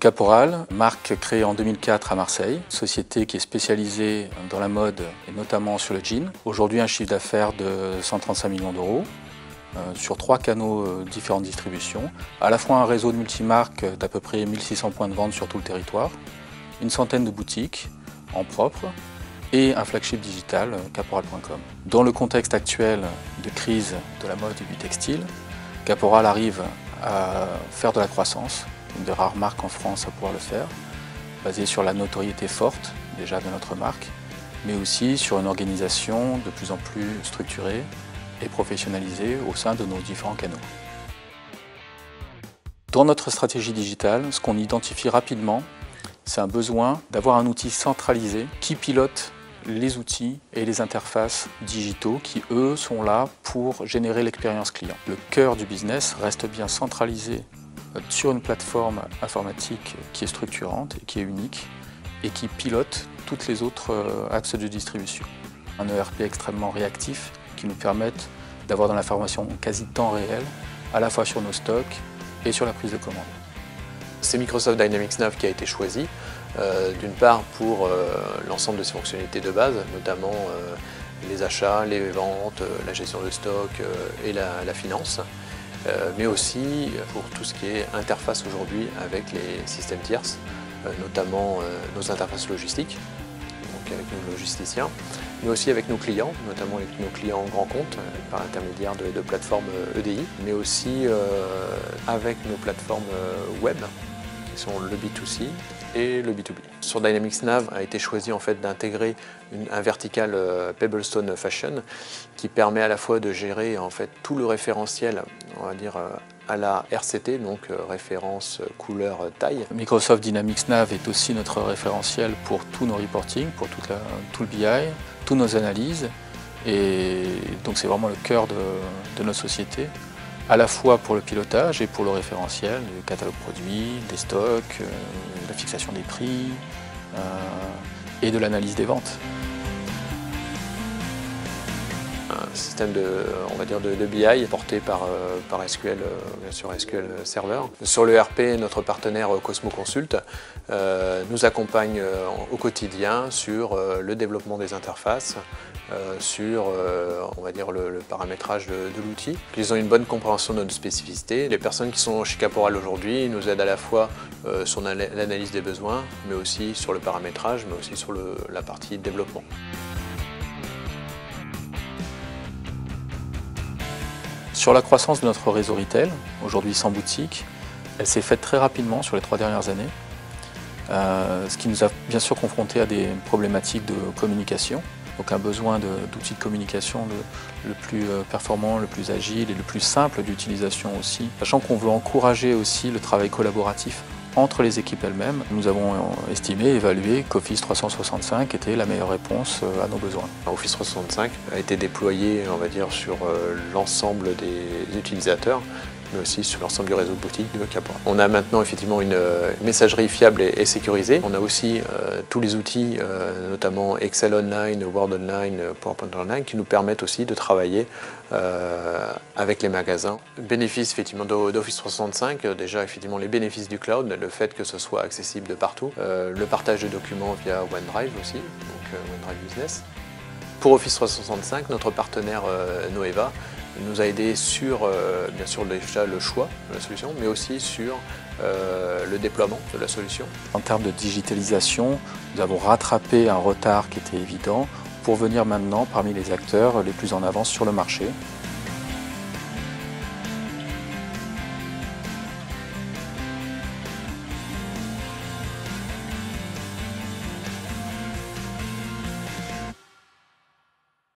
Caporal, marque créée en 2004 à Marseille, société qui est spécialisée dans la mode et notamment sur le jean. Aujourd'hui un chiffre d'affaires de 135 millions d'euros sur 3 canaux différentes distributions, à la fois un réseau de multimarques d'à peu près 1600 points de vente sur tout le territoire, une centaine de boutiques en propre et un flagship digital, caporal.com. Dans le contexte actuel de crise de la mode et du textile, Caporal arrive à faire de la croissance, une des rares marques en France à pouvoir le faire, basée sur la notoriété forte déjà de notre marque, mais aussi sur une organisation de plus en plus structurée et professionnalisée au sein de nos différents canaux. Dans notre stratégie digitale, ce qu'on identifie rapidement, c'est un besoin d'avoir un outil centralisé qui pilote les outils et les interfaces digitaux qui, eux, sont là pour générer l'expérience client. Le cœur du business reste bien centralisé sur une plateforme informatique qui est structurante et qui est unique et qui pilote tous les autres axes de distribution. Un ERP extrêmement réactif qui nous permette d'avoir de l'information quasi temps réel, à la fois sur nos stocks et sur la prise de commande. C'est Microsoft Dynamics 9 qui a été choisi, d'une part pour l'ensemble de ses fonctionnalités de base, notamment les achats, les ventes, la gestion de stock et la finance, mais aussi pour tout ce qui est interface aujourd'hui avec les systèmes tierces, notamment nos interfaces logistiques, donc avec nos logisticiens, mais aussi avec nos clients, notamment avec nos clients grands comptes par l'intermédiaire de plateformes EDI, mais aussi avec nos plateformes web qui sont le B2C et le B2B. Sur Dynamics Nav a été choisi en fait d'intégrer un vertical Pebblestone Fashion qui permet à la fois de gérer en fait tout le référentiel, on va dire à la RCT, donc référence couleur taille. Microsoft Dynamics Nav est aussi notre référentiel pour tous nos reporting, pour tout le BI, toutes nos analyses, et donc c'est vraiment le cœur de notre société, à la fois pour le pilotage et pour le référentiel, le catalogue produit, des stocks, la fixation des prix et de l'analyse des ventes. Un système on va dire de BI porté par SQL, bien sûr SQL Server. Sur le RP, notre partenaire Cosmo Consult nous accompagne au quotidien sur le développement des interfaces, sur on va dire le paramétrage de l'outil. Ils ont une bonne compréhension de nos spécificités. Les personnes qui sont chez Caporal aujourd'hui nous aident à la fois sur l'analyse des besoins, mais aussi sur le paramétrage, mais aussi sur la partie développement. Sur la croissance de notre réseau retail, aujourd'hui 100 boutiques, elle s'est faite très rapidement sur les 3 dernières années, ce qui nous a bien sûr confrontés à des problématiques de communication, donc un besoin d'outils de communication le plus performant, le plus agile et le plus simple d'utilisation aussi, sachant qu'on veut encourager aussi le travail collaboratif entre les équipes elles-mêmes. Nous avons estimé, évalué qu'Office 365 était la meilleure réponse à nos besoins. Office 365 a été déployé, on va dire, sur l'ensemble des utilisateurs, mais aussi sur l'ensemble du réseau de boutiques de Caporal. On a maintenant effectivement une messagerie fiable et sécurisée. On a aussi tous les outils, notamment Excel Online, Word Online, PowerPoint Online, qui nous permettent aussi de travailler avec les magasins. Bénéfices effectivement d'Office 365, déjà effectivement les bénéfices du cloud, le fait que ce soit accessible de partout, le partage de documents via OneDrive aussi, donc OneDrive Business. Pour Office 365, notre partenaire Noeva nous a aidé sur, bien sûr, déjà le choix de la solution, mais aussi sur le déploiement de la solution. En termes de digitalisation, nous avons rattrapé un retard qui était évident pour venir maintenant parmi les acteurs les plus en avance sur le marché.